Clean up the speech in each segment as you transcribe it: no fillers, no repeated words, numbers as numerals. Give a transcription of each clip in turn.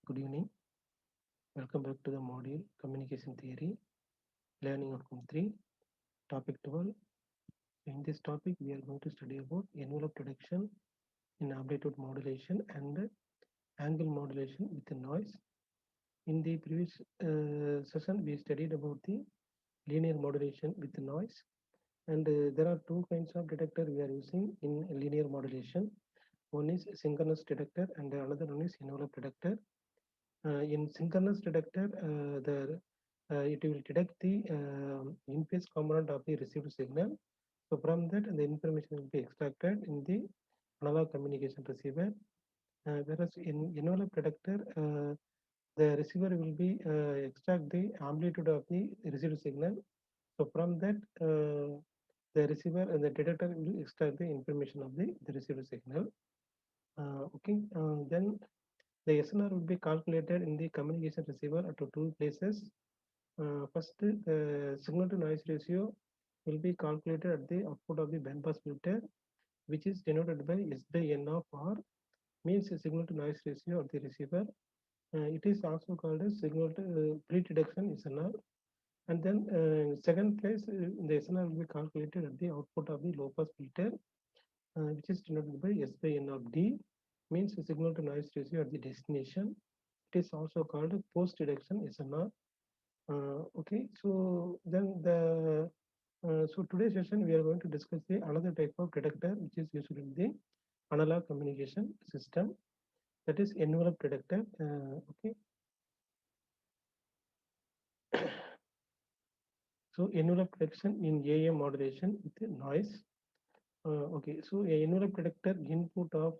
Good evening. Welcome back to the module Communication Theory, Learning Outcome 3, Topic 12. In this topic, we are going to study about envelope reduction in amplitude modulation and angle modulation with the noise. In the previous session, we studied about the linear modulation with the noise. And there are two kinds of detector we are using in linear modulation. One is synchronous detector and another one is envelope detector. In synchronous detector, it will detect the in-phase component of the received signal. So from that, the information will be extracted in the analog communication receiver. Whereas in envelope detector, the receiver will be extract the amplitude of the received signal. So from that, the receiver and the detector will extract the information of the received signal. Okay, then the SNR will be calculated in the communication receiver at two places. First, the signal to noise ratio will be calculated at the output of the bandpass filter, which is denoted by S by N of R, means signal to noise ratio of the receiver. It is also called as signal to pre-detection SNR. And then second place, the SNR will be calculated at the output of the low pass filter, which is denoted by S by N of D, means signal to noise ratio at the destination. It is also called post detection SNR. Okay, so then so today's session we are going to discuss the another type of detector which is used in the analog communication system, that is envelope detector. Okay, so envelope detection in AM modulation with noise. Okay, so a envelope detector input of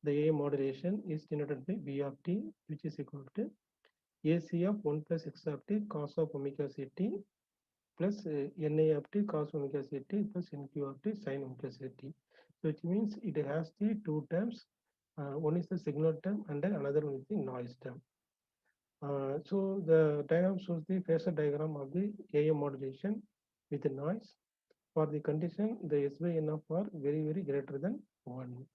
the AM modulation is denoted by V of t, which is equal to AC of 1 plus x of t cos of omega c t plus Na of t cos omega c t plus Nq of t sin omega c t. So which means it has the two terms. One is the signal term and then another one is the noise term. So the diagram shows the phasor diagram of the AM modulation with the noise. For the condition, the S by N of R very greater than 1.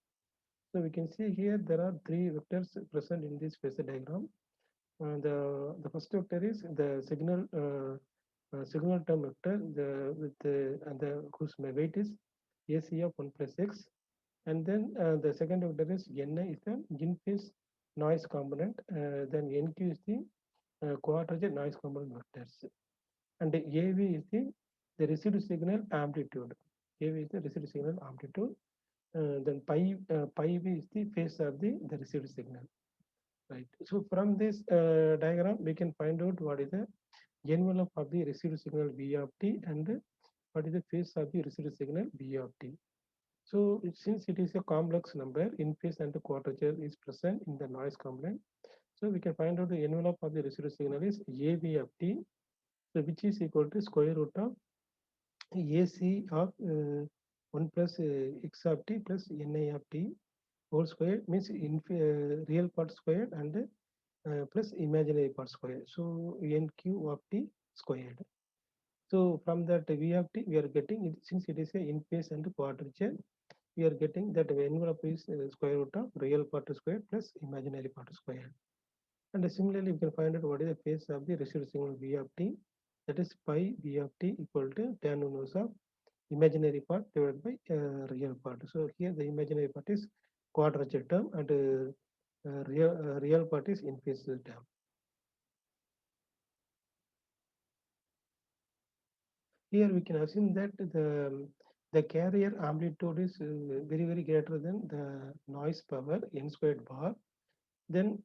So we can see here there are three vectors present in this phasor diagram. The first vector is the signal term vector with whose weight is AC of 1 plus x, and then the second vector is Ni is the in phase noise component, then Nq is the quadrature noise component vectors, and the AV is the received signal amplitude. AV is the received signal amplitude. Then pi V is the phase of the received signal. Right. So from this diagram, we can find out what is the envelope of the received signal V of t and what is the phase of the received signal V of t. So since it is a complex number, in phase and the quadrature is present in the noise component. So we can find out the envelope of the received signal is AV of t, so which is equal to square root of AC of 1 plus x of t plus Ni of t whole square, means in real part squared and plus imaginary part square. So NQ of t squared. So from that V of t, we are getting it, since it is a in phase and quadrature, we are getting that envelope is square root of real part square plus imaginary part square. And similarly, we can find out what is the phase of the received signal V of t, that is pi V of t equal to tan inverse of imaginary part divided by real part. So here the imaginary part is quadrature term and real part is in phase term. Here we can assume that the carrier amplitude is very greater than the noise power n squared bar. Then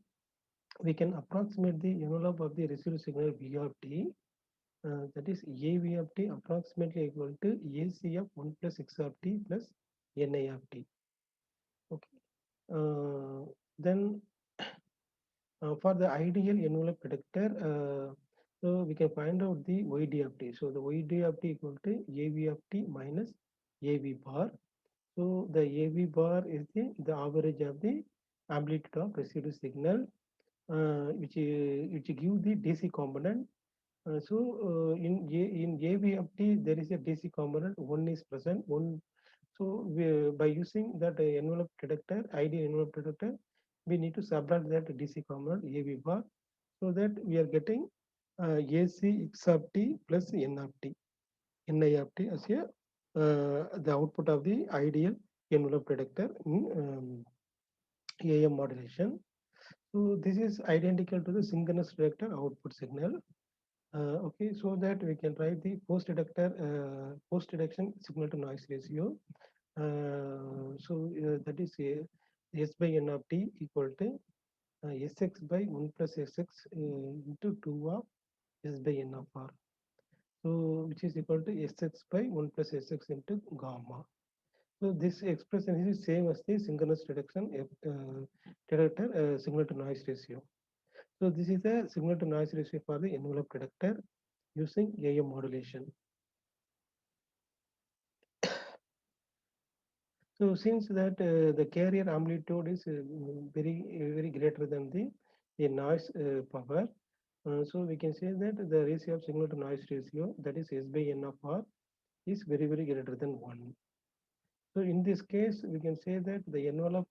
we can approximate the envelope of the received signal V of t, that is AV of t approximately equal to AC of 1 plus x of t plus Ni of t. Okay. Then for the ideal envelope detector, so we can find out the YD of t. So the YD of t equal to AV of t minus AV bar. So the AV bar is the average of the amplitude of received signal, which give the DC component. In AV of t there is a DC component, one is present, one. So by using that envelope detector, ideal envelope detector, we need to subtract that DC component AV bar, so that we are getting AC X of t plus N of t, Ni of t as a the output of the ideal envelope predictor in AM modulation. So this is identical to the synchronous detector output signal. Okay, so that we can write the post detection signal to noise ratio. That is S by N of t equal to Sx by 1 plus Sx into 2 of S by N of R. So which is equal to Sx by 1 plus Sx into gamma. So this expression is same as the synchronous detector signal to noise ratio. So this is the signal to noise ratio for the envelope detector using AM modulation. So since that the carrier amplitude is very greater than the noise power, so we can say that the ratio of signal to noise ratio, that is S by N of R, is very greater than 1. So in this case, we can say that the envelope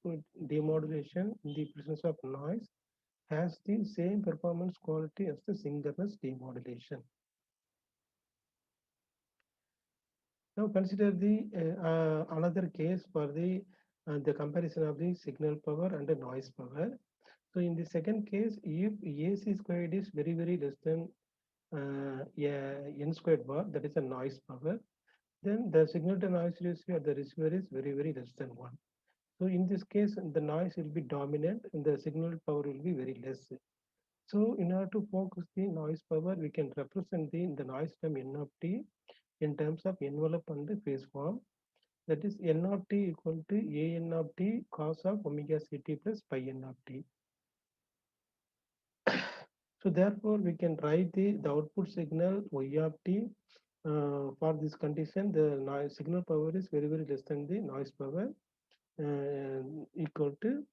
demodulation in the presence of noise has the same performance quality as the synchronous demodulation. Now consider the another case for the comparison of the signal power and the noise power. So in the second case, if AC squared is very less than yeah, n squared bar, that is a noise power, then the signal to noise ratio at the receiver is very less than 1. So in this case, the noise will be dominant and the signal power will be very less. So in order to focus the noise power, we can represent the noise term N of t in terms of envelope and the phase form. That is N of t equal to A n of t cos of omega ct plus pi n of t. So therefore, we can write the output signal Y of t. For this condition, the noise signal power is very less than the noise power, equal to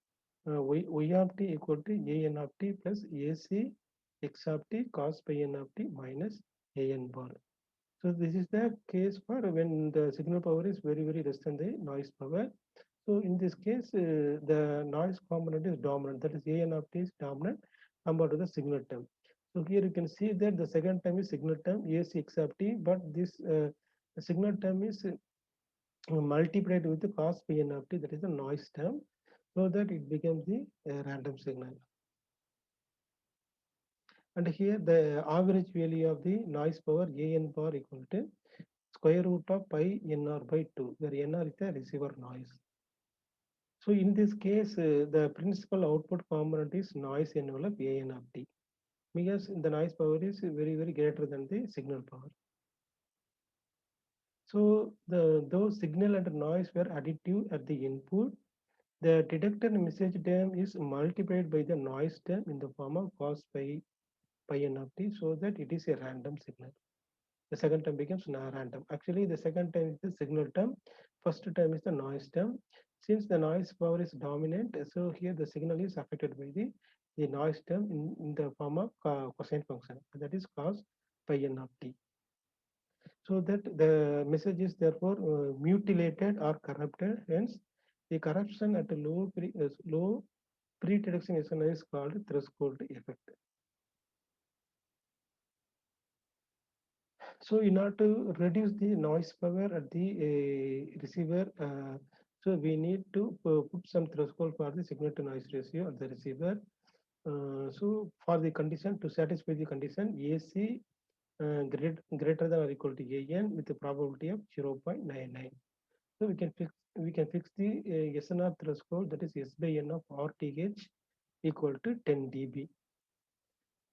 y of t equal to A n of t plus AC x of t cos pi n of t minus A n bar. So this is the case for when the signal power is very less than the noise power. So in this case, the noise component is dominant. That is A n of t is dominant compared to the signal term. So here you can see that the second term is signal term AC x of t, but this signal term is multiplied with the cos p n of t, that is the noise term, so that it becomes the random signal. And here the average value of the noise power A n bar equal to square root of pi nr by 2, where nr is the receiver noise. So in this case, the principal output component is noise envelope A n of t, because the noise power is very greater than the signal power. So those signal and noise were additive at the input. The detected message term is multiplied by the noise term in the form of cos pi n of t, so that it is a random signal. The second term becomes random. Actually, the second term is the signal term. First term is the noise term. Since the noise power is dominant, so here the signal is affected by the noise term in the form of cosine function. That is cos pi n of t. So that the message is therefore mutilated or corrupted. Hence, the corruption at a low pre-detection is called threshold effect. So in order to reduce the noise power at the receiver, so we need to put some threshold for the signal to noise ratio at the receiver. So for the condition, to satisfy the condition, AC greater than or equal to AN with a probability of 0.99. So we can fix the SNR threshold, that is S by N of RTH equal to 10 dB.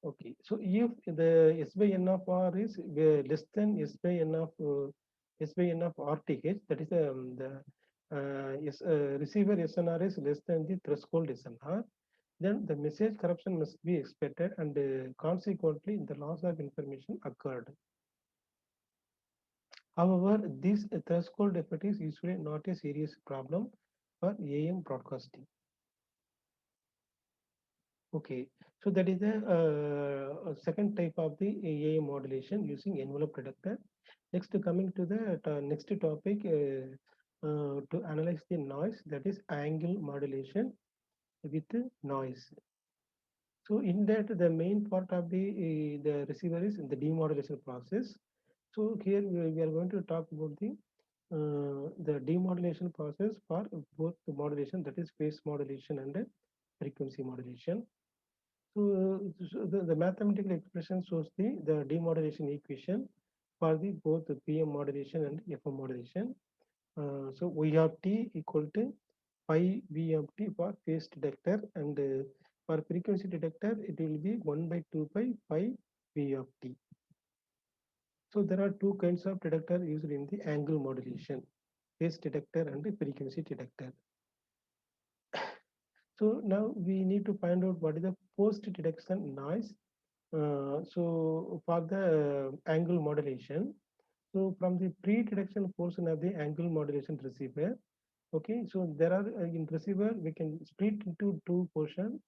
Okay, so if the S by N of R is less than S by N of RTH, that is the receiver SNR is less than the threshold SNR, then the message corruption must be expected, and consequently the loss of information occurred. However, this threshold effect is usually not a serious problem for AM broadcasting. Okay, so that is the second type of the AM modulation using envelope predictor. Next, coming to the next topic to analyze the noise, that is angle modulation. with noise. So in that, the main part of the receiver is in the demodulation process. So here we are going to talk about the demodulation process for both the modulation, that is phase modulation and frequency modulation. So the mathematical expression shows the demodulation equation for the both the PM modulation and FM modulation. So Y of t equal to pi V of t for phase detector, and for frequency detector it will be 1 by 2 pi V of t. So there are two kinds of detector used in the angle modulation: phase detector and the frequency detector. So now we need to find out what is the post detection noise. So for the angle modulation, so from the pre-detection portion of the angle modulation receiver, okay, so there are in receiver we can split into two portions: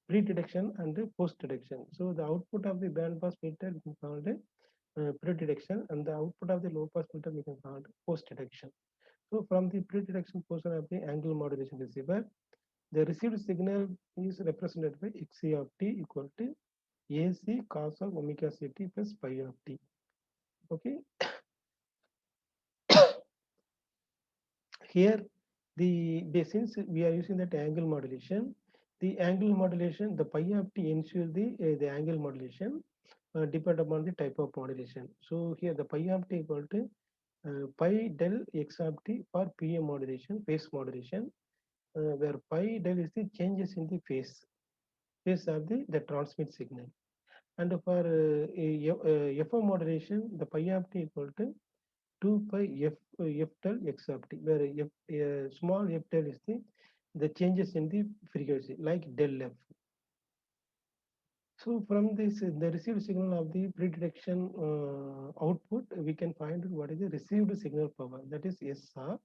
pre-detection and the post-detection. So the output of the band pass filter we can call it pre-detection, and the output of the low pass filter we can call it post-detection. So from the pre-detection portion of the angle modulation receiver, the received signal is represented by Xc of t equal to AC cos of omega ct plus pi of t. Okay, here since we are using that angle modulation, the pi of t ensures the angle modulation depend upon the type of modulation. So here the pi of t equal to pi del x of t for PM modulation, phase modulation, where pi del is the changes in the phase of the transmit signal. And for FM modulation, the pi of t equal to 2 pi f del x of t, where small f del is the changes in the frequency, like del f. So from this, the received signal of the pre-detection output, we can find what is the received signal power, that is SR,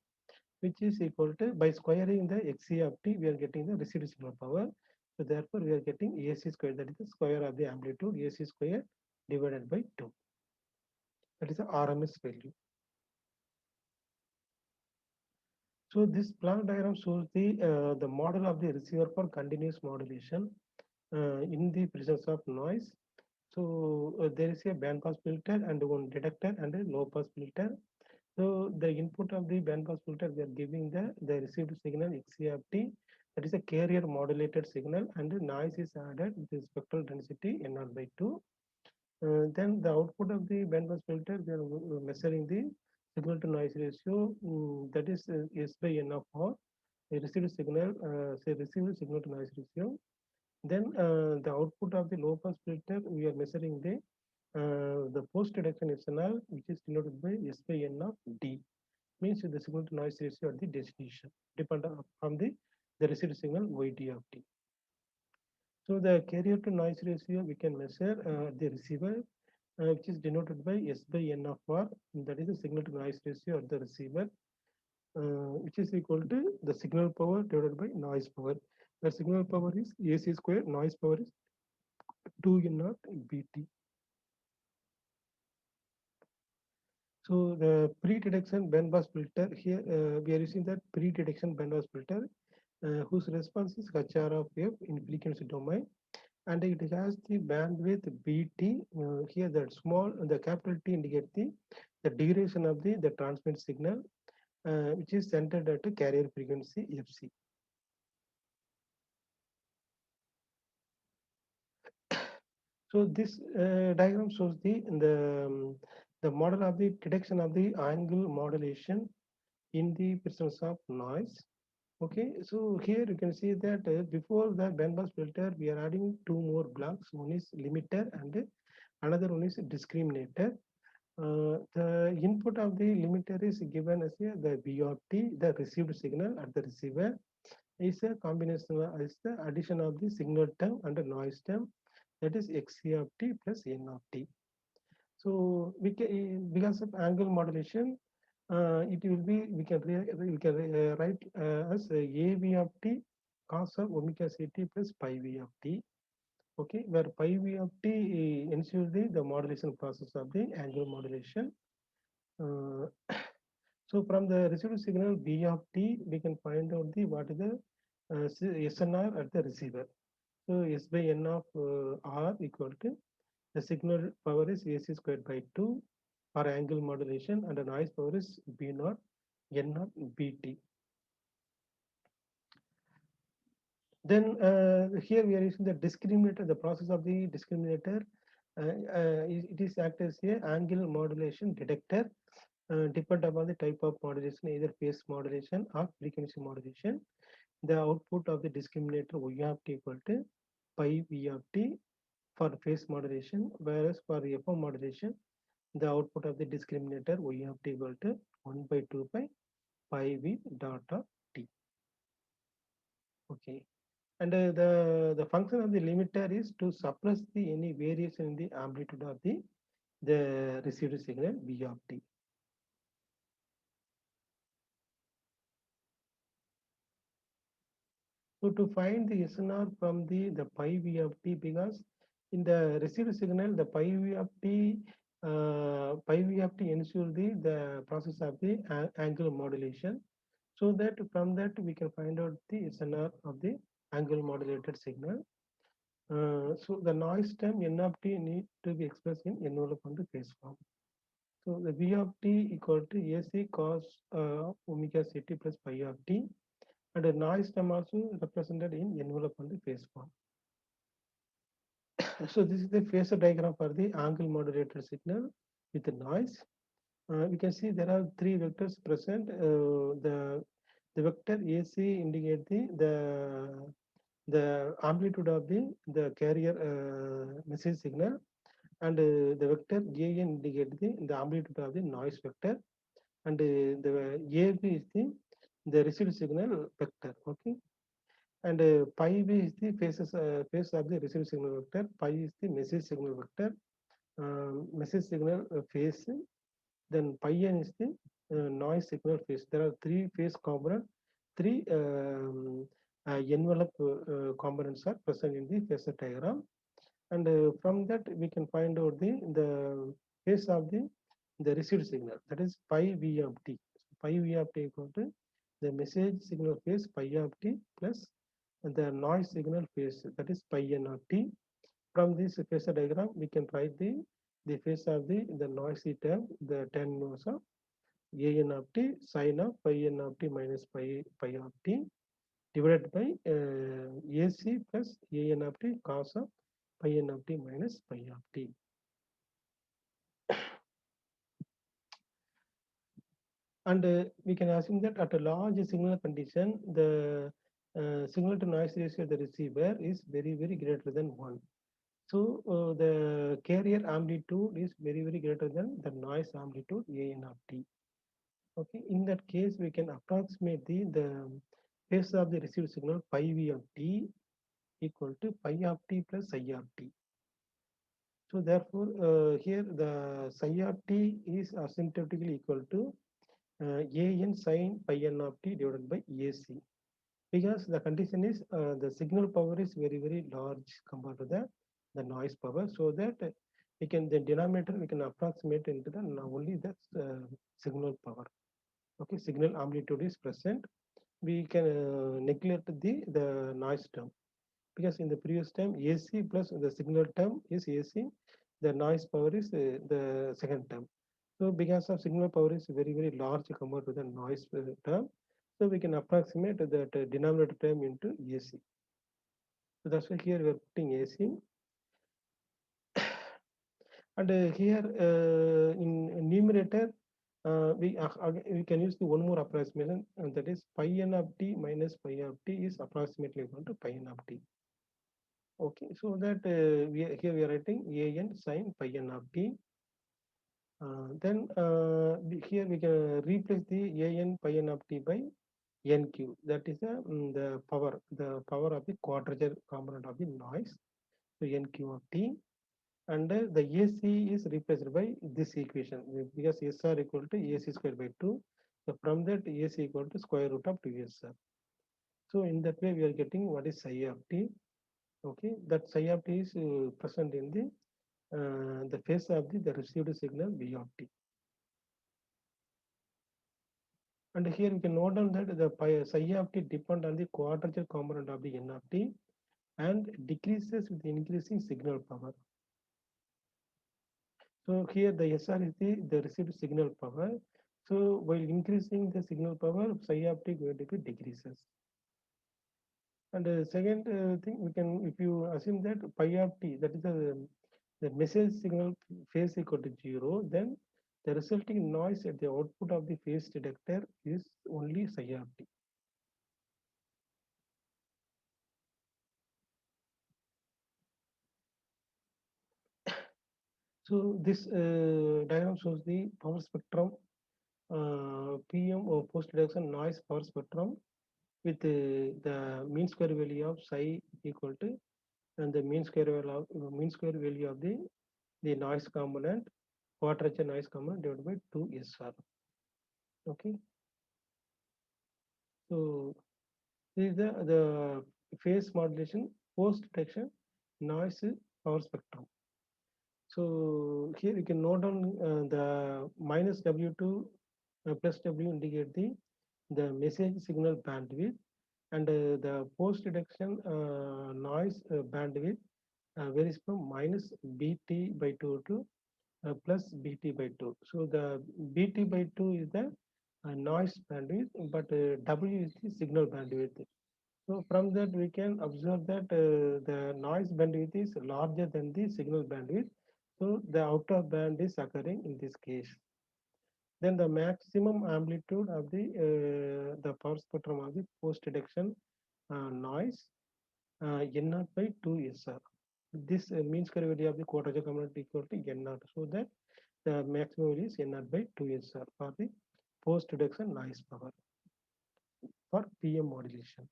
which is equal to, by squaring the Xc of t, we are getting the received signal power. So therefore, we are getting AC square, that is the square of the amplitude, AC square divided by 2. That is the RMS value. So this block diagram shows the model of the receiver for continuous modulation in the presence of noise. So there is a band pass filter and one detector and a low pass filter. So the input of the band pass filter, we are giving the received signal XCRT, that is a carrier modulated signal, and the noise is added with the spectral density N0 by 2. Then the output of the bandpass filter, we are measuring the signal to noise ratio, that is S by N of R, a received signal, say received signal to noise ratio. Then the output of the low pass filter, we are measuring the post reduction SNR, which is denoted by S by N of D, means the signal to noise ratio at the destination, dependent on the received signal YD of T. So the carrier to noise ratio we can measure the receiver, which is denoted by S by N of R, that is the signal to noise ratio of the receiver, which is equal to the signal power divided by noise power. The signal power is AC square, noise power is 2 N naught BT. So the pre-detection bandpass filter here, we are using that pre-detection bandpass filter, whose response is HR of F in frequency domain, and it has the bandwidth BT. Here the capital T indicates the duration of the transmit signal, which is centered at a carrier frequency FC. So this diagram shows the model of the detection of the angle modulation in the presence of noise. Okay, so here you can see that before the bandpass filter, we are adding two more blocks. One is limiter and another one is discriminator. The input of the limiter is given as the B of t, the received signal at the receiver is a combination is the addition of the signal term and the noise term, that is Xc of t plus N of t. So we can, because of angle modulation, it will be we can write as AV of t cos of omega ct plus pi v of t. Okay, where pi v of t ensures the modulation process of the angle modulation. Uh, so from the received signal B of t, we can find out what is the SNR at the receiver. So S by N of R equal to the signal power is AC squared by 2 for angle modulation, and the noise power is B naught N naught BT. Then here we are using the discriminator, the process of the discriminator. It is act as a angle modulation detector, depend upon the type of modulation, either phase modulation or frequency modulation. The output of the discriminator Y of t equal to pi V of t for phase modulation, whereas for FM modulation, the output of the discriminator Y of t equal to 1 by 2 pi V dot of t. Okay. And the function of the limiter is to suppress the any variation in the amplitude of the received signal V of t. So to find the SNR from the pi V of t, because in the received signal the pi V of t ensure the process of the angle modulation, so that from that we can find out the SNR of the angle modulated signal. So the noise term N of t need to be expressed in envelope on the phase form. So the V of t equal to AC cos omega ct plus pi of t, and the noise term also represented in envelope on the phase form. So this is the phasor diagram for the angle modulated signal with the noise. We can see there are three vectors present. The vector AC indicate the amplitude of the carrier message signal, and the vector AN indicate the amplitude of the noise vector, and the AB is the received signal vector. Okay, and pi B is the phase of the received signal vector. Pi is the message signal vector, message signal phase. Then pi n is the noise signal phase. There are three phase component, three envelope components are present in the phasor diagram, and from that we can find out the phase of the received signal, that is pi V of t. Pi V of t equal to the message signal phase pi of t plus the noise signal phase, that is pi n of t. From this phasor diagram we can write the phase of the noisy term, the tan inverse of a n of t sine of pi n of t minus pi of t divided by AC plus a n of t cos of pi n of t minus pi of t. And we can assume that at a large signal condition, the signal to noise ratio of the receiver is very, very greater than 1. So the carrier amplitude is very, very greater than the noise amplitude A n of t. Okay, in that case, we can approximate the phase of the received signal pi v of t equal to pi of t plus psi of t. So therefore, here the psi of t is asymptotically equal to an sine pi n of t divided by AC, because the condition is the signal power is very, very large compared to the noise power, so that we can, the denominator we can approximate into the only the signal power. Okay, signal amplitude is present, we can neglect the noise term, because in the previous term AC plus the signal term is AC, the noise power is the second term. So because of signal power is very, very large compared to the noise term, so we can approximate that denominator term into AC. So that's why here we are putting AC. And here in numerator, we can use the one more approximation, and that is pi n of t minus pi of t is approximately equal to pi n of t. Okay, so that here we are writing a n sine pi n of t. Then here we can replace the a n pi n of t by NQ. That is the power of the quadrature component of the noise. So NQ of t, and the AC is replaced by this equation, because SR equal to AC squared by 2. So from that AC equal to square root of 2SR. So in that way we are getting what is psi of t. Okay, that psi of t is present in the phase of the received signal V of t. And here we can note down that the psi of t depend on the quadrature component of the n of t and decreases with increasing signal power. So here the SR is the received signal power. So while increasing the signal power, psi of t going to be decreases. And the second thing we can, if you assume that pi of t, that is the message signal phase equal to 0, then the resulting noise at the output of the phase detector is only psi of t. So this diagram shows the power spectrum, PM or post reduction noise power spectrum with the mean square value of psi equal to and the mean square value of the noise component, quadrature noise component divided by 2 SR. Okay, so this is the phase modulation post detection noise power spectrum. So here you can note down the minus W2 plus W indicate the message signal bandwidth and the post detection noise bandwidth varies from minus BT by 2 to plus BT by 2. So the BT by 2 is the noise bandwidth, but W is the signal bandwidth. So from that we can observe that the noise bandwidth is larger than the signal bandwidth. So the outer band is occurring in this case. Then the maximum amplitude of the power spectrum of the post detection noise N naught by 2 SR. This mean square value of the quadrature component equal to N naught. So that the maximum value is N naught by 2 SR for the post reduction noise power for PM modulation.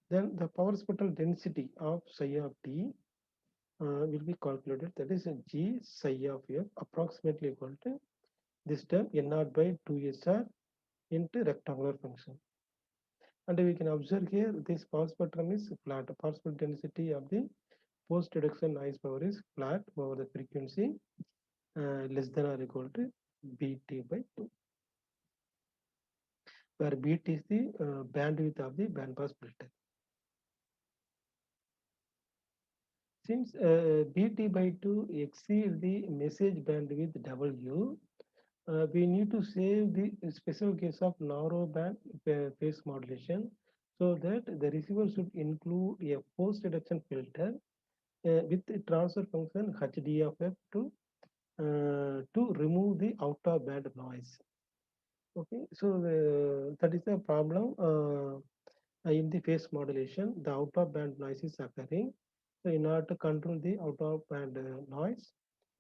Then the power spectral density of psi of t will be calculated. That is G psi of f approximately equal to this term N naught by 2 SR into rectangular function. And we can observe here this power spectrum is flat. Power spectral density of the post reduction noise power is flat over the frequency less than or equal to BT by 2, where BT is the bandwidth of the bandpass filter. Since BT by 2 exceeds the message bandwidth W, we need to save the special case of narrow band phase modulation so that the receiver should include a post reduction filter with the transfer function HD of f to remove the outer band noise. Okay, so that is the problem in the phase modulation. The outer band noise is occurring. So in order to control the outer band noise,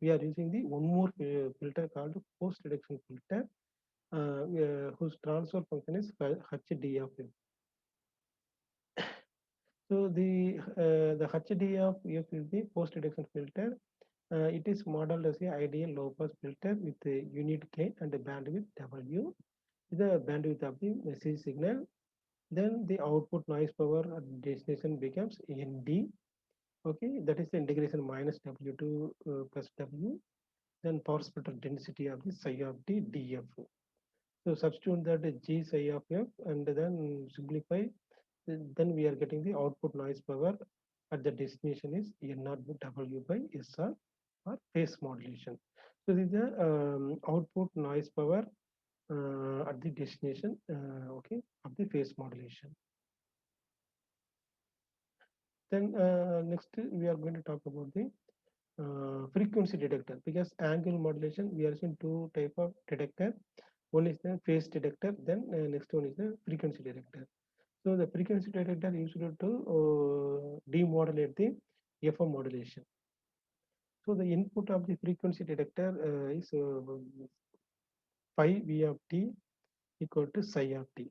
we are using the one more filter called post reduction filter, whose transfer function is HD of f. So the HD of f is the post reduction filter. It is modeled as a ideal low pass filter with a unit gain and a bandwidth W. The bandwidth of the message signal. Then the output noise power at destination becomes ND. Okay, that is the integration minus W2 plus W. Then power spectral density of the psi of t df. So substitute that G psi of f and then simplify. Then we are getting the output noise power at the destination is N naught W by SR or phase modulation. So this is the output noise power at the destination, okay, of the phase modulation. Then next we are going to talk about the frequency detector, because angle modulation we are seeing two type of detector. One is the phase detector, then next one is the frequency detector. So the frequency detector used to demodulate the FM modulation. So the input of the frequency detector is phi V of t equal to psi of t.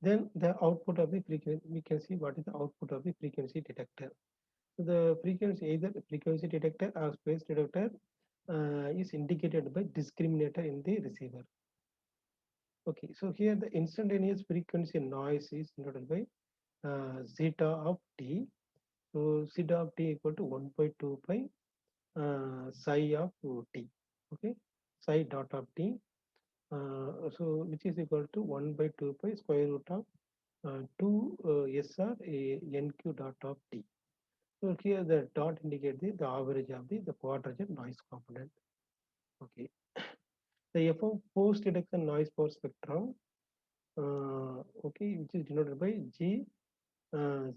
Then the output of the frequency, we can see what is the output of the frequency detector. So the frequency, either frequency detector or phase detector is indicated by discriminator in the receiver. Okay, so here the instantaneous frequency noise is denoted by zeta of t. So zeta of t equal to 1.2 pi psi of t. Okay, psi dot of t. So which is equal to 1 by 2 pi square root of 2 SR NQ dot of t. So here the dot indicate the average of the quadrature noise component. Okay. The F of post detection noise power spectrum, okay, which is denoted by G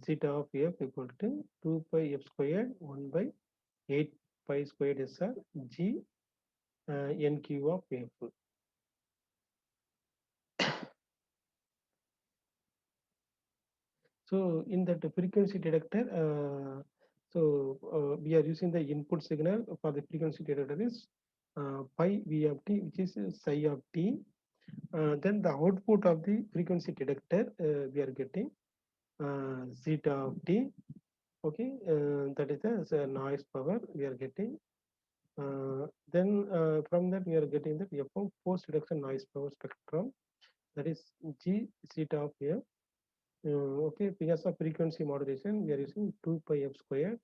zeta of F equal to 2 pi F squared 1 by 8 pi squared SR G NQ of F. So in that frequency detector, we are using the input signal for the frequency detector is pi V of t, which is psi of t. Then the output of the frequency detector we are getting zeta of t. Okay, that is the noise power we are getting. Then from that we are getting the F of post reduction noise power spectrum, that is G zeta of F. Okay, because of frequency modulation, we are using 2 pi f squared.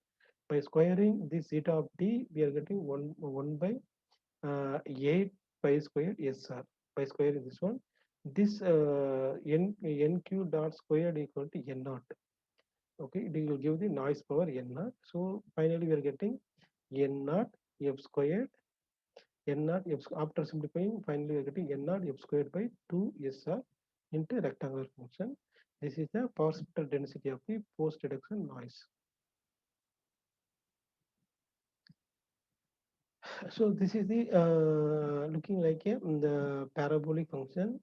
By squaring this zeta of t, we are getting 1 by 8 pi squared SR. By squaring this one, this nq dot squared equal to n naught. Okay, it will give the noise power n naught. So finally, we are getting n naught f squared n naught f after simplifying. Finally, we are getting n naught f squared by 2 SR into rectangular function. This is the power spectral density of the post reduction noise. So this is the looking like the parabolic function,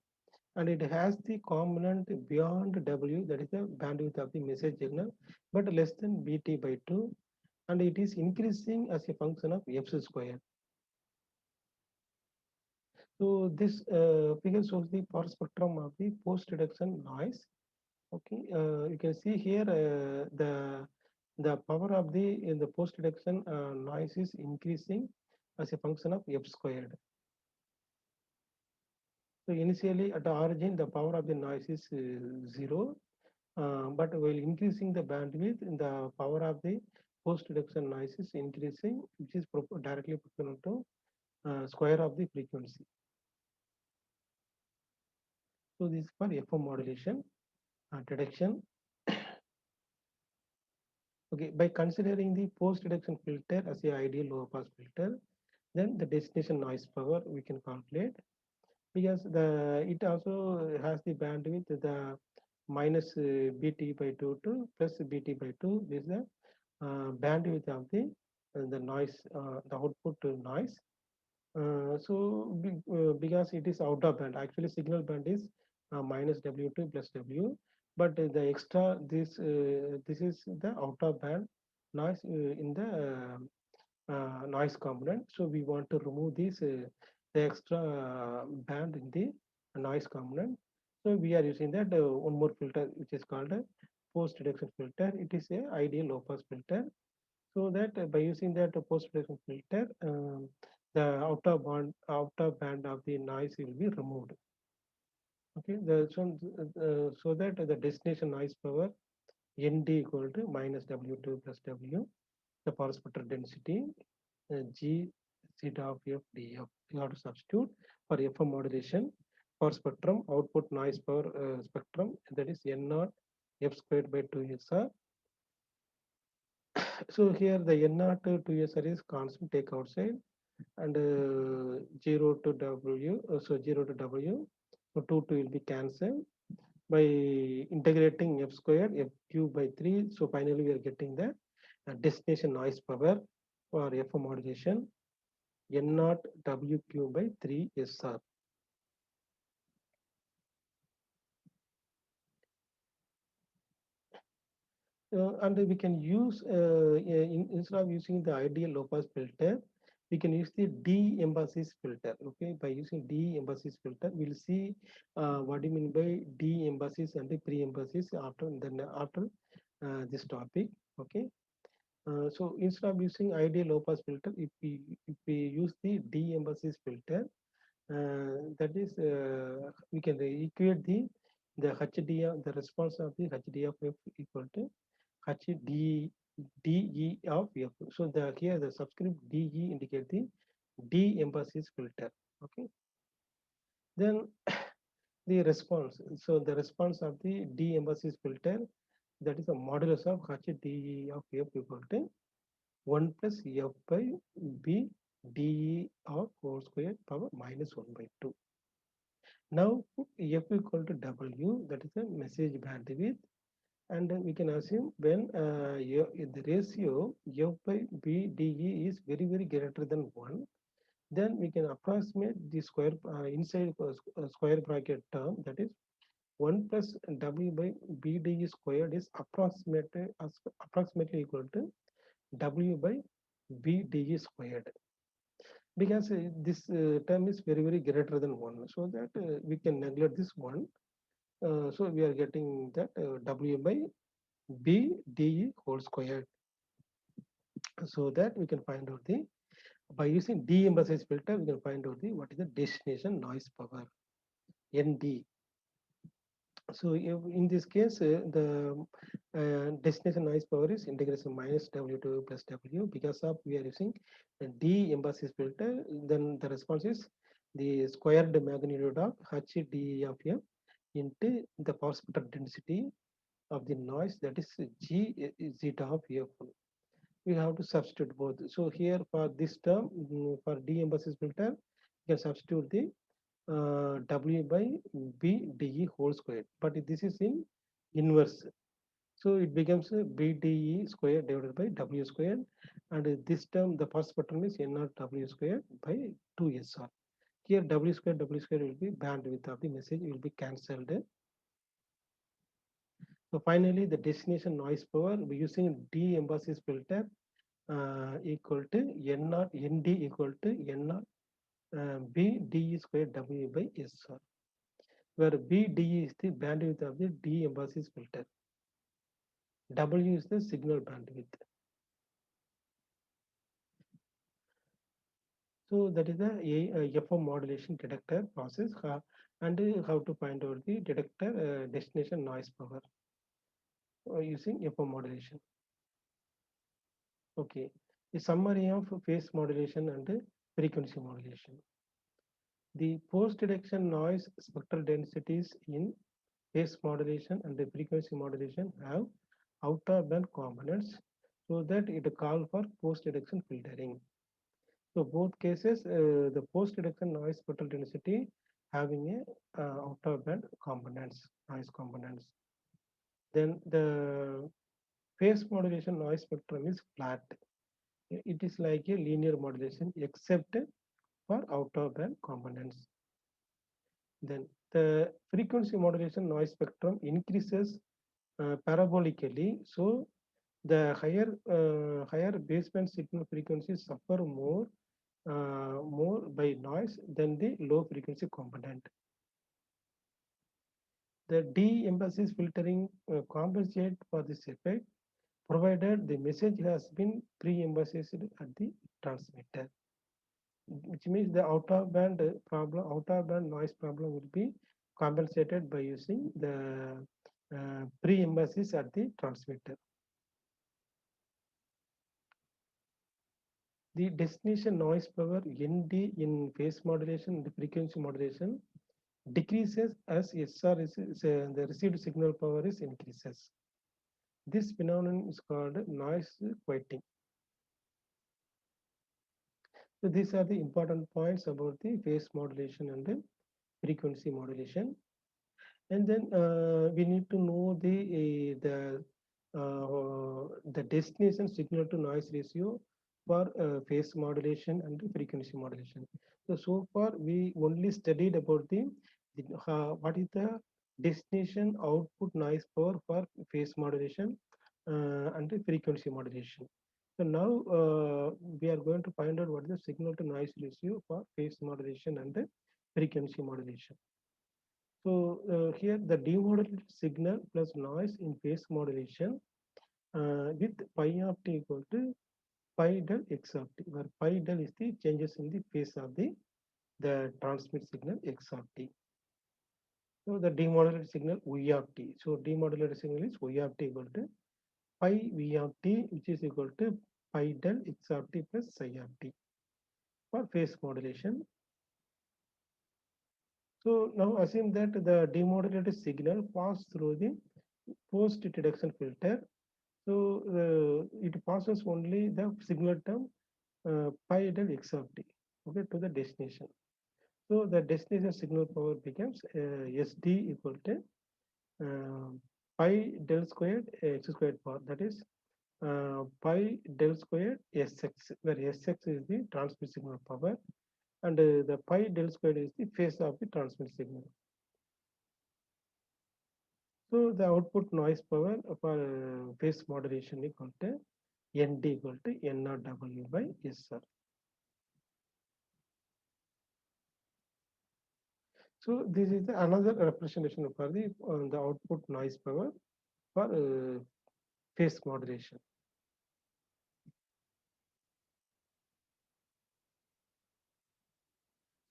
and it has the component beyond W, that is the bandwidth of the message signal, but less than BT by 2, and it is increasing as a function of f square. So this figure shows the power spectrum of the post reduction noise. Okay, you can see here the power of the in the post reduction noise is increasing as a function of f squared. So initially at the origin, the power of the noise is 0, but while increasing the bandwidth, the power of the post reduction noise is increasing, which is directly proportional to square of the frequency. So this is for FM modulation detection. Okay, by considering the post reduction filter as a ideal low pass filter, then the destination noise power we can calculate, because it also has the bandwidth the minus bt by 2 to plus bt by 2. This is the bandwidth of the noise, the output noise. Because it is out of band, actually signal band is minus W2 plus W, but the extra this is the out of band noise in the noise component. So we want to remove this the extra band in the noise component. So we are using that one more filter which is called a post reduction filter. It is a ideal low pass filter. So that by using that post reduction filter, the outer band of the noise will be removed. Okay, so that the destination noise power nd equal to minus W2 plus W, the power spectral density G zeta of f df. You have to substitute for FM modulation for spectrum output noise power spectrum, that is n naught f squared by 2 SR. So here the n naught to 2 SR is constant, take outside, and 0 to W, so 0 to W, so 2 will be cancelled by integrating f squared f cube by 3. So finally we are getting the destination noise power for FM modulation n naught W cube by 3 SR. And we can use, instead of using the ideal low pass filter, we can use the de-emphasis filter. Okay, by using de-emphasis filter, we'll see what do you mean by de-emphasis and the pre-emphasis after this topic. Okay, so instead of using ideal low pass filter, if we use the de-emphasis filter, that is we can equate the HDF, the response of the HDF equal to HD DE of F. So the here the subscript DE indicate the de-emphasis filter. Okay, then the response. So the response of the de-emphasis filter, that is a modulus of H de of f equal to 1 plus f by b de of whole square power minus 1 by 2. Now put f equal to w, that is the message bandwidth, and we can assume when the ratio f by b de is very greater than 1, then we can approximate the square inside square bracket term, that is 1 plus w by bde squared is approximately equal to w by bde squared, because this term is very greater than 1, so that we can neglect this one. So we are getting that w by bde whole squared, so that we can find out the, by using de-emphasize filter, we can find out the what is the destination noise power, nd. So in this case, the destination noise power is integration minus W2 plus W, because of we are using a de-emphasis filter. Then the response is the squared magnitude of HD of f into the power spectral density of the noise, that is G zeta of f. We have to substitute both. So here for this term, for de-emphasis filter, you can substitute the W by B dE whole square, but this is in inverse. So it becomes BDE square divided by W square, and this term, the first spectrum is N naught W square by 2SR. Here W square will be bandwidth of the message will be cancelled. So finally, the destination noise power by using de-emphasis filter equal to N naught ND equal to N naught B dE square W by SR, where BDE is the bandwidth of the de-emphasis filter. W is the signal bandwidth. So that is the FM modulation detector process, and how to find out the detector destination noise power using FM modulation. Okay, the summary of phase modulation and frequency modulation. The post-detection noise spectral densities in phase modulation and the frequency modulation have outer band components, so that it call for post-detection filtering. So both cases, the post-detection noise spectral density having a outer band components, noise components. Then the phase modulation noise spectrum is flat. It is like a linear modulation except for outer band components. Then the frequency modulation noise spectrum increases parabolically. So the higher baseband signal frequencies suffer more by noise than the low frequency component. The de-emphasis filtering compensate for this effect, provided the message has been pre-emphasized at the transmitter, which means the outer band noise problem will be compensated by using the pre-emphasis at the transmitter. The destination noise power ND in phase modulation and frequency modulation decreases as SR the received signal power is increases. This phenomenon is called noise quieting. So these are the important points about the phase modulation and the frequency modulation. And then we need to know the destination signal to noise ratio for phase modulation and frequency modulation. So far we only studied about what is the destination output noise power for phase modulation and the frequency modulation. So now we are going to find out what is the signal to noise ratio for phase modulation and the frequency modulation. So here the demodulated signal plus noise in phase modulation with pi of t equal to pi del x of t, where pi del is the changes in the phase of the transmit signal x of t. So the demodulated signal y of t. So demodulated signal is y of t equal to pi v of t, which is equal to pi del x of t plus psi of t. for phase modulation. So now assume that the demodulated signal pass through the post detection filter. So it passes only the signal term pi del x of t, okay, to the destination. So the destination signal power becomes SD equal to uh, pi del squared x squared power, that is pi del squared Sx, where Sx is the transmit signal power and the pi del squared is the phase of the transmit signal. So the output noise power for phase modulation equal to ND equal to N0W by SR. So this is another representation for the output noise power for phase modulation.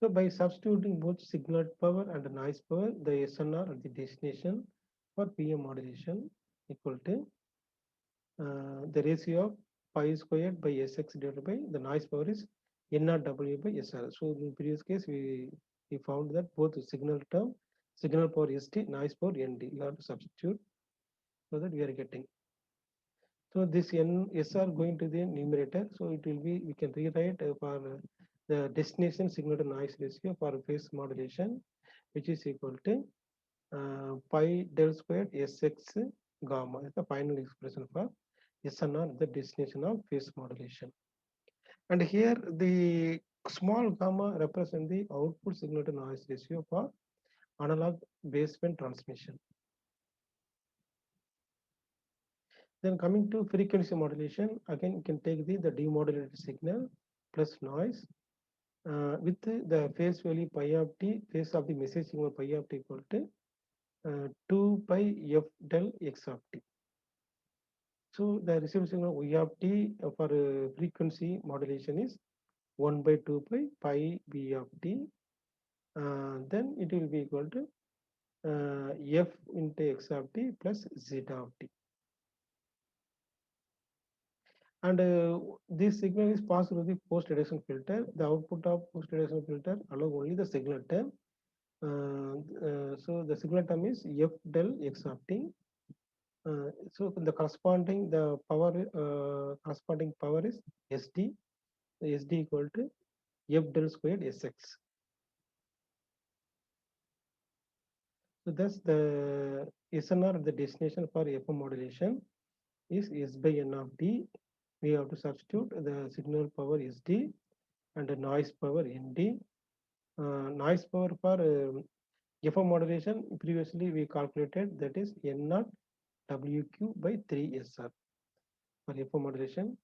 So by substituting both signal power and noise power, the SNR at the destination for PM modulation equal to the ratio of pi squared by Sx divided by the noise power is N0W by SR. So in previous case, we found that both the signal term, signal power ST, noise power ND, you have to substitute so that we are getting. So this N SR going to the numerator. So it will be, we can rewrite for the destination signal to noise ratio for phase modulation, which is equal to pi del squared Sx gamma is the final expression for SNR, the destination of phase modulation. And here the small gamma represent the output signal to noise ratio for analog baseband transmission. Then coming to frequency modulation, again you can take the demodulated signal plus noise with the phase value pi of t, phase of the message signal pi of t equal to 2 pi f del x of t. So the received signal y of t for frequency modulation is 1 by 2 pi b of t. Then it will be equal to f into x of t plus zeta of t. And this signal is passed through the post reduction filter. The output of post reduction filter allow only the signal term. So the signal term is f del x of t. So the corresponding power is SD. SD equal to f del squared Sx. So thus the SNR, the destination for FM modulation, is S by N of D. We have to substitute the signal power SD and the noise power ND. Noise power for FM modulation, previously we calculated, that is N0 WQ by 3 SR for FM modulation.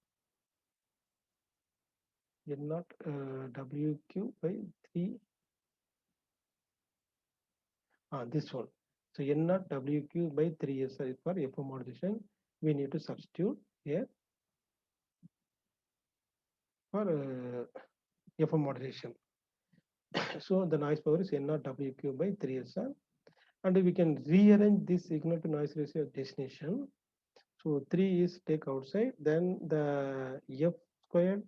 N0 WQ by 3, this one. So N0 WQ by 3 SR is for FM modulation. We need to substitute here for FM modulation. So the noise power is N0 WQ by 3 SR. And we can rearrange this signal to noise ratio destination. So 3 is take outside, then the F squared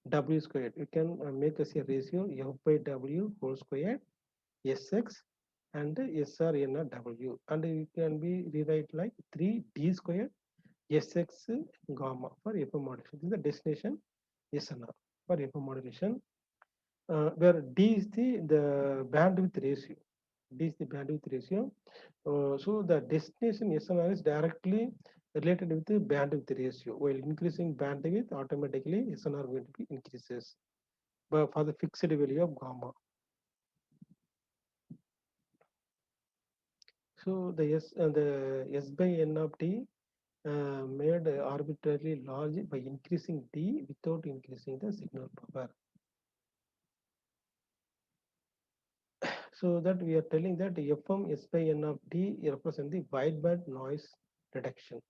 W squared. You can make as a ratio F by W whole squared Sx and SR N W. And it can be rewrite like 3D squared Sx gamma for FM modulation. This is the destination SNR for FM modulation. Where D is the bandwidth ratio. D is the bandwidth ratio. So the destination SNR is directly related with the bandwidth ratio. While increasing bandwidth, automatically SNR going to be increases. But for the fixed value of gamma. So the S by N of T made arbitrarily large by increasing D without increasing the signal power. So that we are telling that FM S by N of T represent the wideband noise reduction.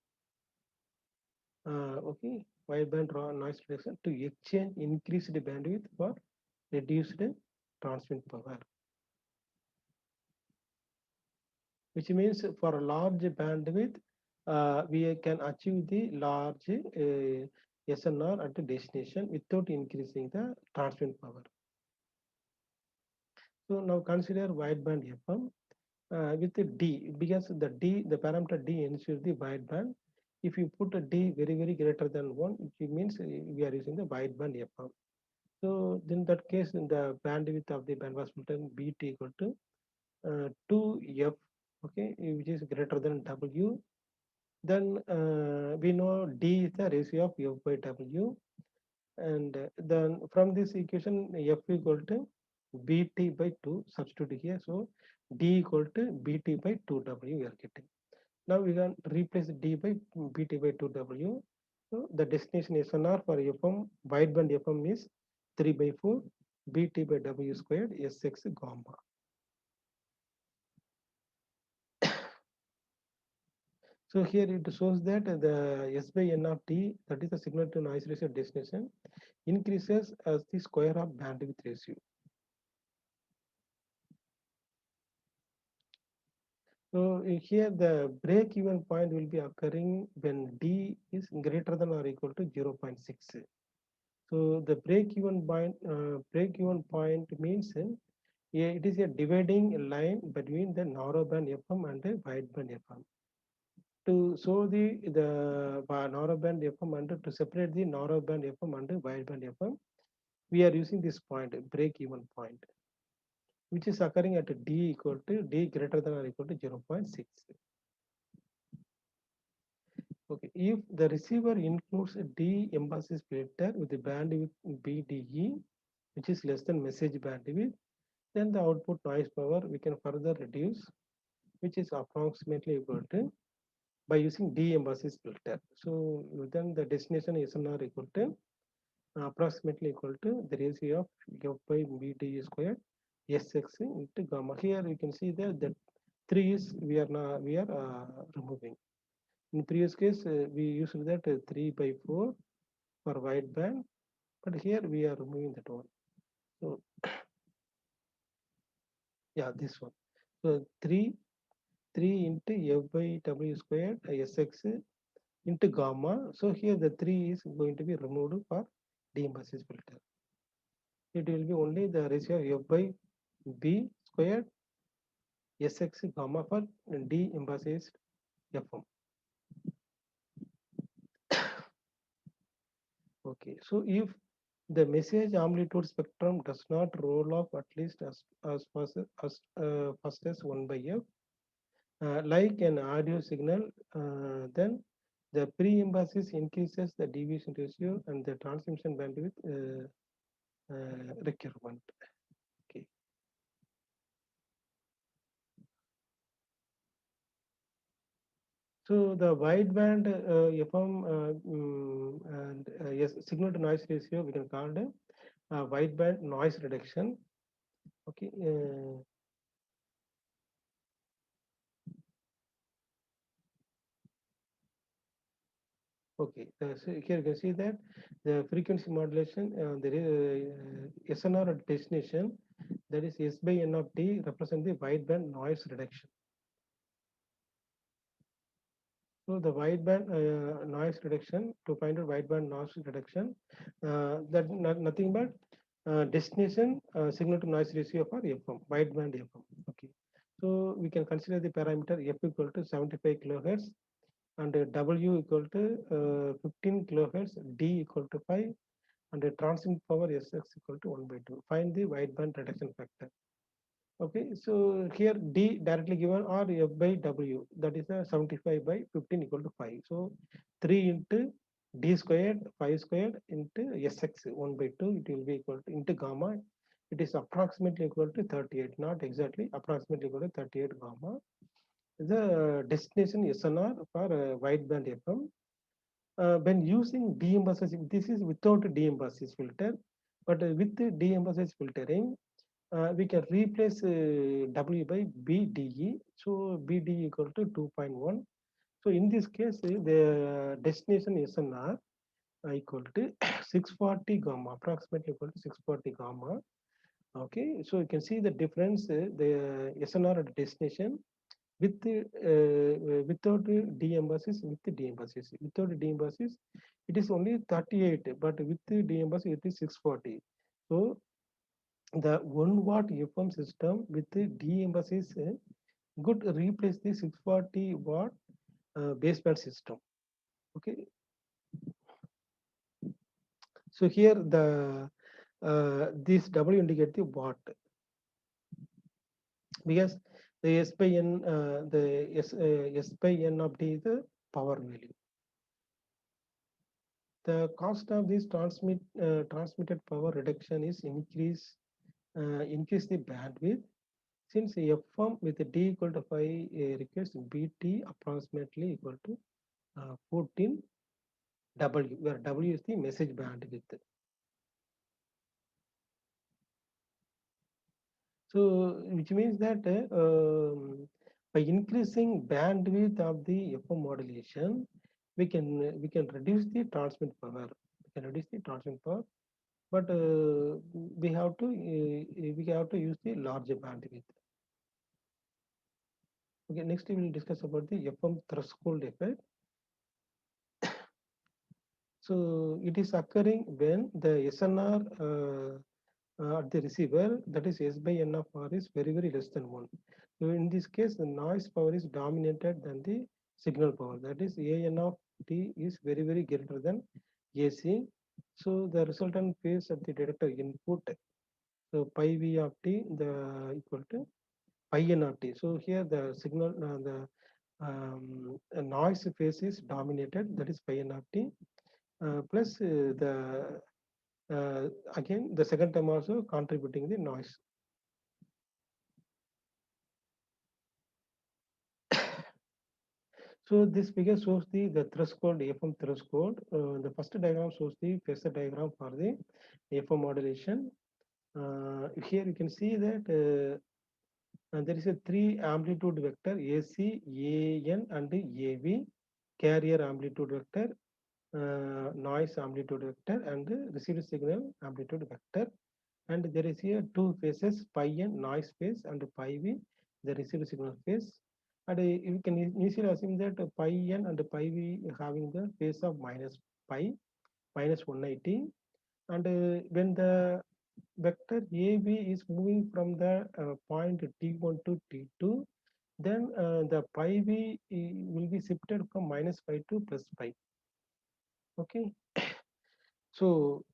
Okay, wideband noise reduction to exchange increased bandwidth for reduced transmit power. Which means for a large bandwidth, we can achieve the large SNR at the destination without increasing the transmit power. So now consider wideband FM with the D, because the parameter D ensures the wideband. If you put a D very greater than 1, it means we are using the wideband FM. So in that case, in the bandwidth of the bandpass filter BT equal to 2F, okay, which is greater than W. Then we know D is the ratio of F by W, and then from this equation F equal to BT by 2, substitute here. So D equal to BT by 2W we are getting. Now we can replace D by BT by 2W. So the destination SNR for FM wideband FM is 3 by 4 BT by W squared SX gamma. So here it shows that the S by N of T, that is the signal to noise ratio destination, increases as the square of bandwidth ratio. So here the break even point will be occurring when D is greater than or equal to 0.6. So the break even point means it is a dividing line between the narrowband FM and the wideband FM. To show the narrowband FM and to separate the narrowband FM and the wideband FM, we are using this point, break even point, which is occurring at D equal to D greater than or equal to 0.6. Okay, if the receiver includes a D emphasis filter with the bandwidth BDE, which is less than message bandwidth, then the output noise power we can further reduce, which is approximately equal to by using D emphasis filter. So then the destination is not equal to approximately equal to the ratio of F by BDE squared SX into gamma. Here you can see that the 3 is we are removing. In previous case, we used that 3 by 4 for wideband, but here we are removing that one. So yeah, this one. So 3 into F by W squared SX into gamma. So here the 3 is going to be removed for de-emphasis filter. It will be only the ratio of F by B squared SX gamma for de-emphasized FM. Okay, so if the message amplitude spectrum does not roll off at least as fast as 1 by F, like an audio signal, then the pre-emphasis increases the deviation ratio and the transmission bandwidth requirement. Okay. So the wideband FM and yes, signal to noise ratio we can call it wideband noise reduction. Okay. Okay, so here you can see that the frequency modulation, there is SNR at destination, that is S by N of T represent the wideband noise reduction. So the wideband noise reduction, to find out wideband noise reduction, that nothing but destination signal to noise ratio for FM, wideband FM. Okay, so we can consider the parameter F equal to 75 kilohertz and W equal to 15 kilohertz, D equal to 5, and the transmit power Sx equal to 1 by 2. Find the wideband reduction factor. Okay, so here D directly given or F by W, that is 75 by 15 equal to 5. So 3 into D squared, 5 squared into Sx 1 by 2, it will be equal to into gamma. It is approximately equal to 38, not exactly, approximately equal to 38 gamma. The destination SNR for wideband FM. When using de-emphasis, this is without de-emphasis filter, but with the de-emphasis filtering, we can replace W by BDE. So BDE equal to 2.1. So in this case, the destination SNR equal to 640 gamma, approximately equal to 640 gamma. Okay, so you can see the difference, the SNR at destination without de-emphasis, with de-emphasis. Without de-emphasis, it is only 38, but with de-emphasis, it is 640. So the 1 watt FM system with the de-emphasis could replace the 640 watt baseband system. Okay, so here the this W indicate the watt because the S by N S by N of D is the power value. The cost of this transmitted power reduction is increase the bandwidth since FM with D equal to 5 requires BT approximately equal to 14 W, where W is the message bandwidth. So, which means that by increasing bandwidth of the FM modulation, we can reduce the transmit power. We can reduce the transmit power, but we have to use the larger bandwidth. Okay, next we will discuss about the FM threshold effect. So it is occurring when the SNR at the receiver, that is S by N of R, is very, very less than 1. So in this case, the noise power is dominated than the signal power. That is AN of T is very, very greater than AC. So the resultant phase of the detector input, so pi V of T, the equal to pi N of T. So here the signal, the noise phase is dominated, that is pi N of T, plus the again the second term also contributing the noise. So this figure shows the threshold FM threshold. The first diagram shows the phasor diagram for the FM modulation. Here you can see that there is a 3 amplitude vector AC, AN and AV, carrier amplitude vector, noise amplitude vector and received signal amplitude vector. And there is here 2 phases, pi n noise phase and pi v the received signal phase. And you can initially assume that pi n and pi v having the phase of minus pi, minus 180. And when the vector AB is moving from the point T1 to T2, then the pi v will be shifted from minus pi to plus pi. Okay, so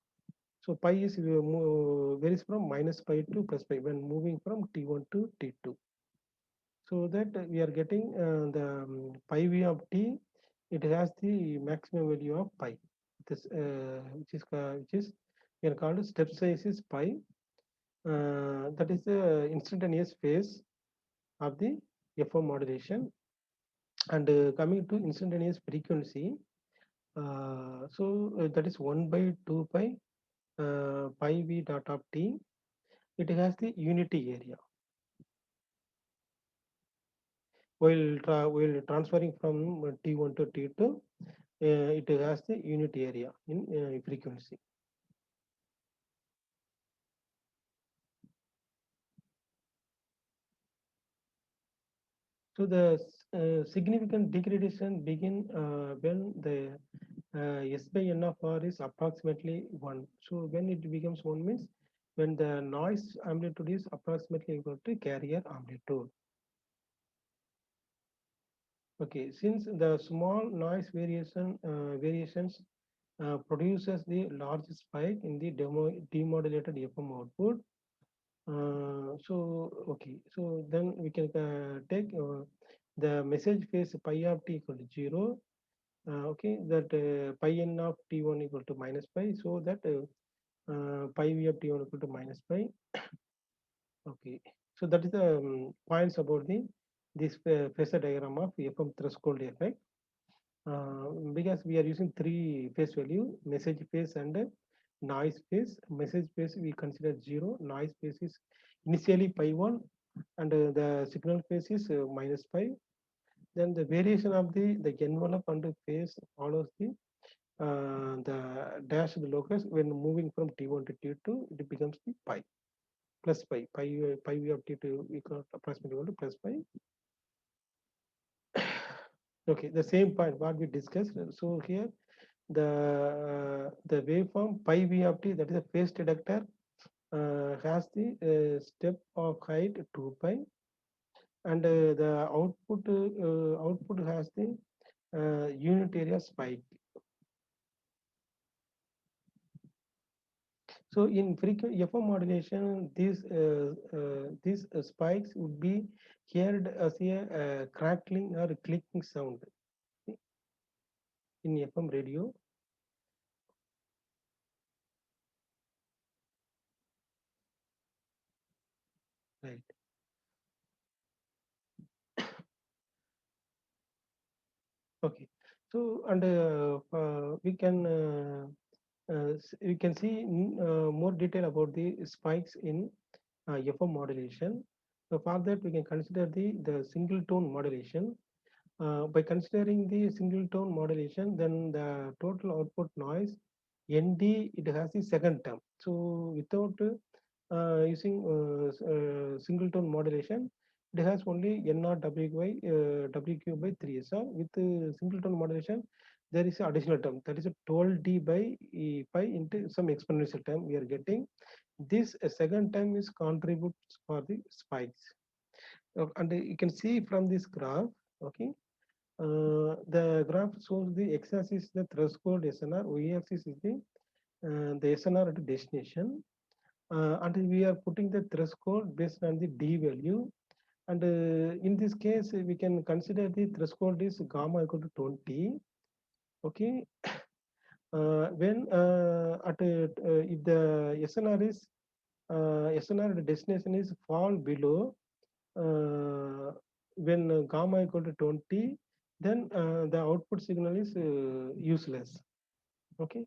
pi is varies from minus pi to plus pi when moving from T1 to T2. So that we are getting the pi v of T. It has the maximum value of pi. This which is we are called step size is pi. That is the instantaneous phase of the FM modulation. And coming to instantaneous frequency, that is 1 by 2 pi pi v dot of T. It has the unity area. While transferring from T1 to T2, it has the unit area in frequency. So the significant degradation begin when the S by N of R is approximately 1. So when it becomes 1 means when the noise amplitude is approximately equal to carrier amplitude. Okay, since the small noise variations produces the large spike in the demodulated FM output. So then we can take the message phase pi of t equal to 0. Okay, that pi n of t1 equal to minus pi, so that pi v of t1 equal to minus pi. Okay, so that is the points about this phasor diagram of FM threshold effect. Because we are using 3 phase value, message phase and noise phase. Message phase we consider 0, noise phase is initially pi 1 and the signal phase is minus pi. Then the variation of the envelope and the phase follows the dash the locus when moving from T1 to T2, it becomes the pi plus pi v of T2 equal approximately equal to plus pi. Okay, the same point what we discussed. So here the waveform pi v of t, that is a phase detector, has the step of height 2 pi, and the output has the unit area spike. So in frequent FM modulation, these spikes would be heard as a crackling or clicking sound in FM radio. Right. Okay. So and we can see more detail about the spikes in FM modulation. So for that, we can consider the single tone modulation. By considering the single tone modulation, then the total output noise ND, it has the second term. So without using single tone modulation, it has only N0 WQ by 3SR. With single tone modulation, there is an additional term, that is a 12D by pi into some exponential term we are getting. This second term is contributes for the spikes. And you can see from this graph, okay, the graph shows the x-axis is the threshold SNR, y-axis is the SNR at destination, and we are putting the threshold based on the D value. And in this case, we can consider the threshold is gamma equal to 20. Okay, when if the SNR is SNR at destination is fall below when gamma equal to 20, then the output signal is useless. Okay,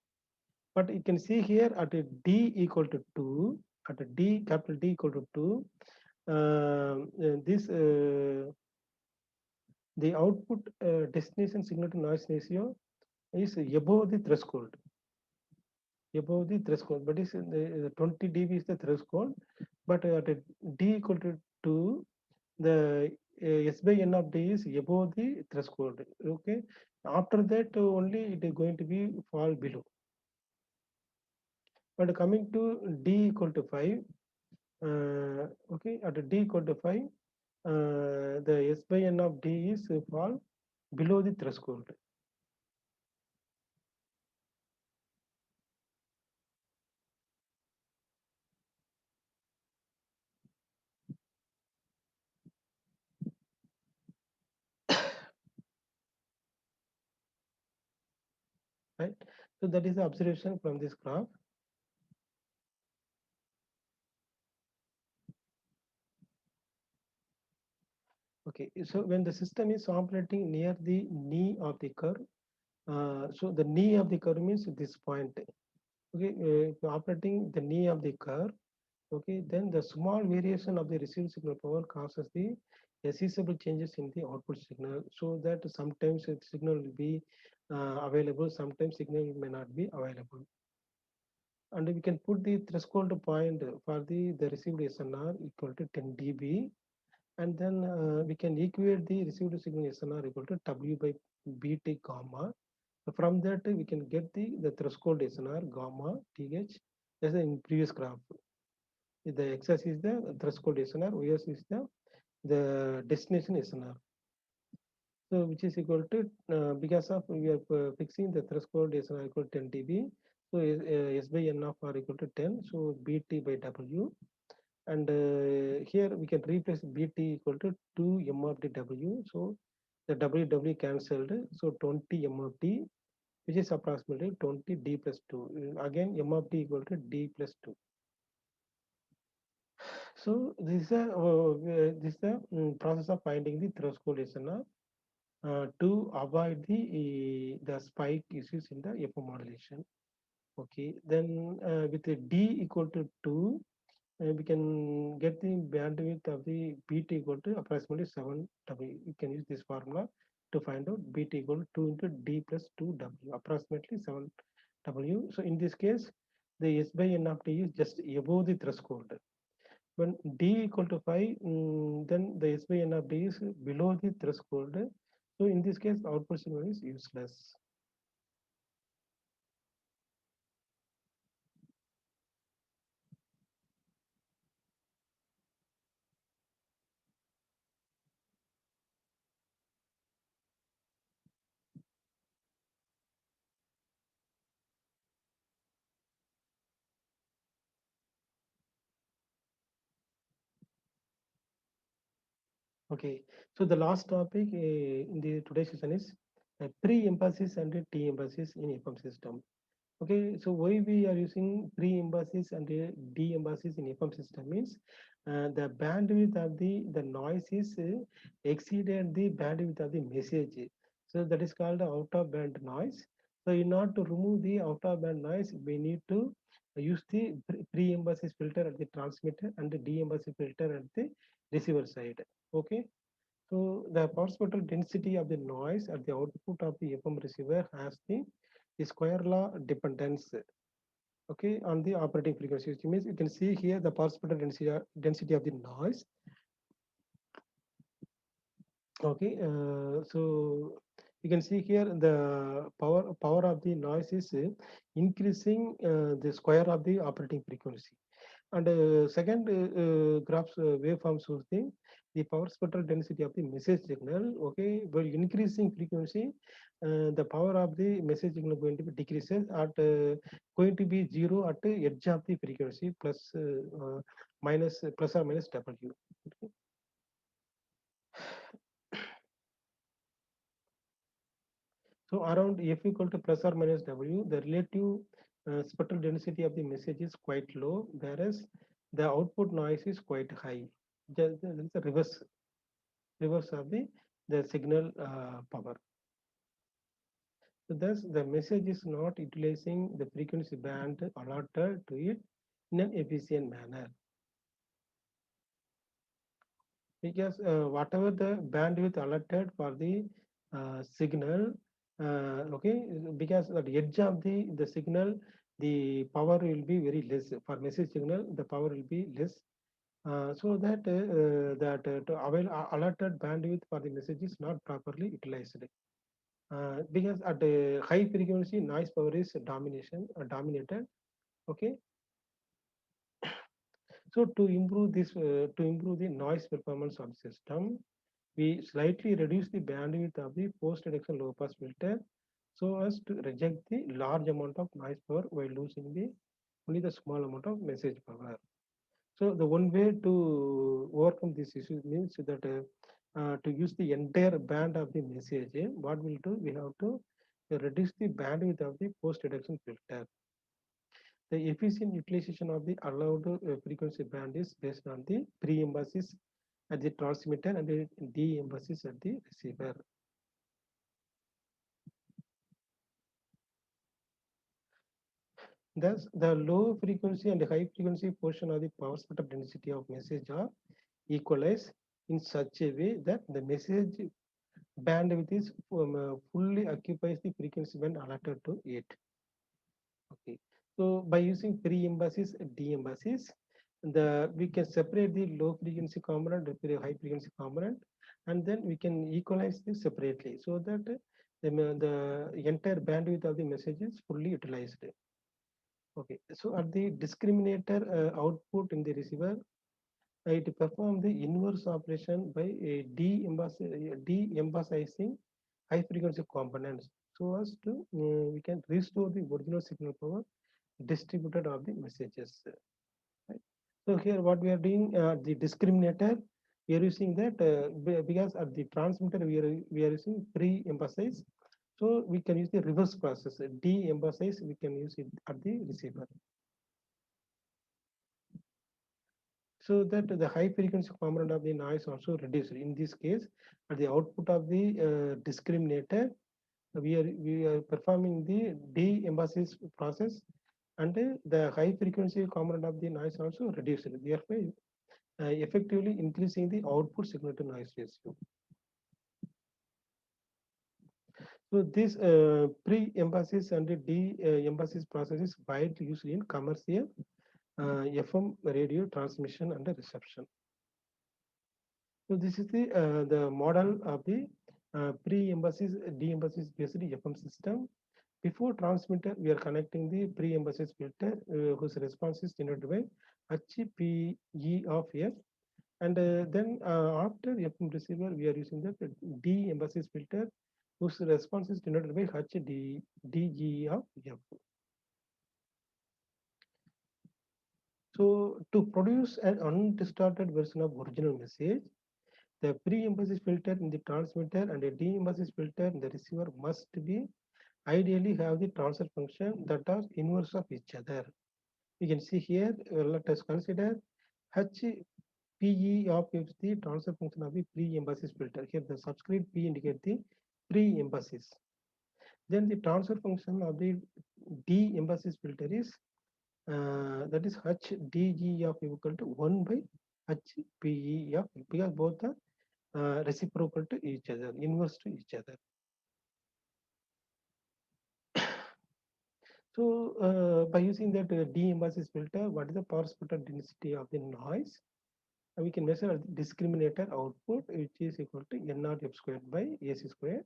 but you can see here at a D equal to 2, at a D, capital D equal to 2, this the output destination signal to noise ratio is above the threshold, but is the 20 dB is the threshold, but at a D equal to 2, the S by N of D is above the threshold. Okay, after that only it is going to be fall below. But coming to D equal to 5, okay, at D equal to 5, the S by N of D is fall below the threshold. Right. So that is the observation from this graph. Okay, so when the system is operating near the knee of the curve, so the knee of the curve means this point. Okay, if you're operating the knee of the curve, okay, then the small variation of the received signal power causes the assessable changes in the output signal, so that sometimes the signal will be available, sometimes signal may not be available. And we can put the threshold point for the received SNR equal to 10 dB, and then we can equate the received signal SNR equal to W by BT gamma. From that we can get the threshold SNR gamma TH as in previous graph. The x-axis is the threshold SNR, y-axis is the destination SNR. So which is equal to because of we are fixing the threshold SNR equal to 10 dB. So S by N of R equal to 10. So BT by W. And here we can replace BT equal to 2 M of the W. So the W cancelled. So 20 M of D, which is approximately 20 D plus 2. Again, M of D equal to D plus 2. So this is the process of finding the threshold SNR to avoid the spike issues in the FO modulation. Okay, then with the D equal to 2, we can get the bandwidth of the BT equal to approximately 7W. You can use this formula to find out BT equal to 2 into D plus 2W, approximately 7W. So in this case, the S by N of T is just above the threshold. When D equal to 5, then the S by N of D is below the threshold. So in this case, the output signal is useless. Okay, so the last topic in the today's session is pre-emphasis and de-emphasis in FM system. Okay, so why we are using pre-emphasis and de-emphasis in FM system means the bandwidth of the noise is exceeded the bandwidth of the message. So that is called out of band noise. So in order to remove the out of band noise, we need to use the pre-emphasis filter at the transmitter and the de-emphasis filter at the receiver side. Okay. So the power spectral density of the noise at the output of the FM receiver has the square law dependence, okay, on the operating frequency. Which means you can see here the power spectral density of the noise. Okay, so you can see here the power of the noise is increasing the square of the operating frequency. And second graphs waveform shows the power spectral density of the message signal. Okay, by increasing frequency, the power of the message signal going to be decreases at going to be zero at the edge of the frequency plus minus plus or minus W. Okay. So around F equal to plus or minus W, the relative spectral density of the message is quite low, whereas the output noise is quite high. It's a reverse of the signal power. So thus the message is not utilizing the frequency band allotted to it in an efficient manner, because whatever the bandwidth allotted for the signal, okay, because at the edge of the signal, the power will be very less. For message signal, the power will be less. So that to avail allotted bandwidth for the message is not properly utilized. Because at a high frequency noise power is dominated. Okay, so to improve this to improve the noise performance of the system, we slightly reduce the bandwidth of the post reduction low pass filter so as to reject the large amount of noise power while losing the only the small amount of message power. So the one way to overcome this issue means that to use the entire band of the message, what we'll do, we have to reduce the bandwidth of the post reduction filter. The efficient utilization of the allowed frequency band is based on the pre-emphasis at the transmitter and the de-emphasis at the receiver. Thus, the low frequency and the high frequency portion of the power spectrum density of message are equalized in such a way that the message bandwidth is fully occupies the frequency band allotted to it. Okay. So by using pre-emphasis and de-emphasis, we can separate the low frequency component with the high frequency component, and then we can equalize this separately so that the entire bandwidth of the message is fully utilized. Okay. So at the discriminator output in the receiver, it perform the inverse operation by de-emphasizing high frequency components so as to we can restore the original signal power distributed of the messages. Right? So here what we are doing, the discriminator, we are using that because at the transmitter we are using pre-emphasize. So we can use the reverse process, de-emphasize, we can use it at the receiver. So that the high frequency component of the noise also reduced. In this case, at the output of the discriminator, we are performing the de-emphasis process, and the high frequency component of the noise also reduced. Therefore, effectively increasing the output signal to noise ratio. So this pre-emphasis and the de-emphasis process is widely used in commercial FM radio transmission and reception. So this is the model of the Pre-emphasis, de-emphasis based FM system. Before transmitter, we are connecting the pre-emphasis filter whose response is denoted by HPE of F. And then after FM receiver, we are using the de-emphasis filter whose response is denoted by HDGE of F. So to produce an undistorted version of original message, the pre-emphasis filter in the transmitter and a de-emphasis filter in the receiver must be ideally have the transfer function that are inverse of each other. You can see here, let us consider HPE of is the transfer function of the pre-emphasis filter. Here the subscript P indicate the pre-emphasis. Then the transfer function of the de-emphasis filter is that is HDG of equal to 1 by HPE of because both are reciprocal to each other, inverse to each other. So by using that de-emphasis filter, what is the power spectral density of the noise? We can measure the discriminator output, which is equal to N naught F squared by AC squared.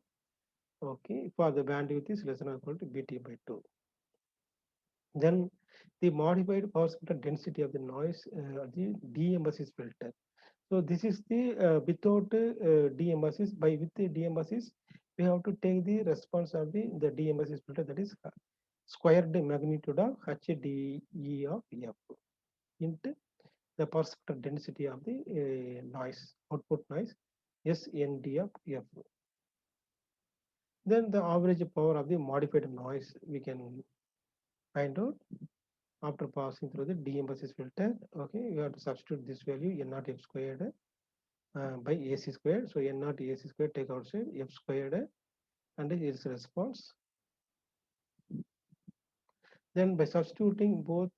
Okay, for the bandwidth is less than or equal to BT by 2. Then the modified power spectral density of the noise, the de-emphasis filter. So this is the without de-emphasis. By with the de-emphasis, we have to take the response of the de-emphasis filter, that is squared magnitude of HDE of F into the power spectral density of the noise, output noise, SND of F. Then the average power of the modified noise we can find out after passing through the de-emphasis filter. Okay, you have to substitute this value N naught F squared by AC squared. So N naught AC squared take outside F squared and its response. Then by substituting both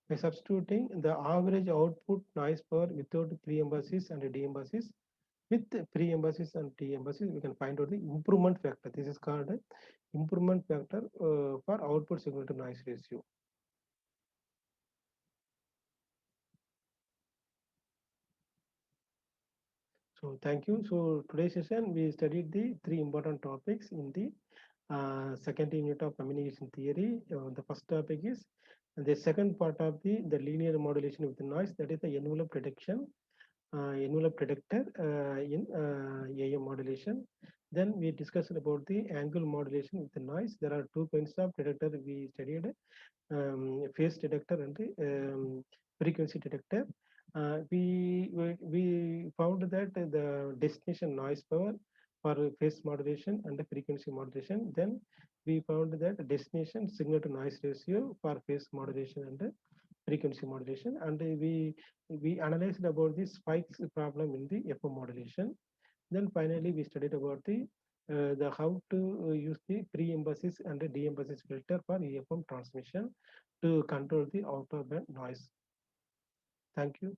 by substituting the average output noise power without pre-emphasis and de-emphasis with pre-emphasis and de-emphasis, we can find out the improvement factor. This is called improvement factor for output signal to noise ratio. So thank you. So today's session we studied the three important topics in the second unit of communication theory. The first topic is the second part of the linear modulation with the noise, that is the envelope detection, envelope detector in AM modulation. Then we discussed about the angle modulation with the noise. There are two kinds of detector we studied, phase detector and frequency detector. We found that the destination noise power for phase modulation and the frequency modulation. Then we found that destination signal to noise ratio for phase modulation and frequency modulation. And we analyzed about the spikes problem in the FM modulation. Then finally we studied about the how to use the pre-emphasis and the de-emphasis filter for EFM transmission to control the outer band noise. Thank you.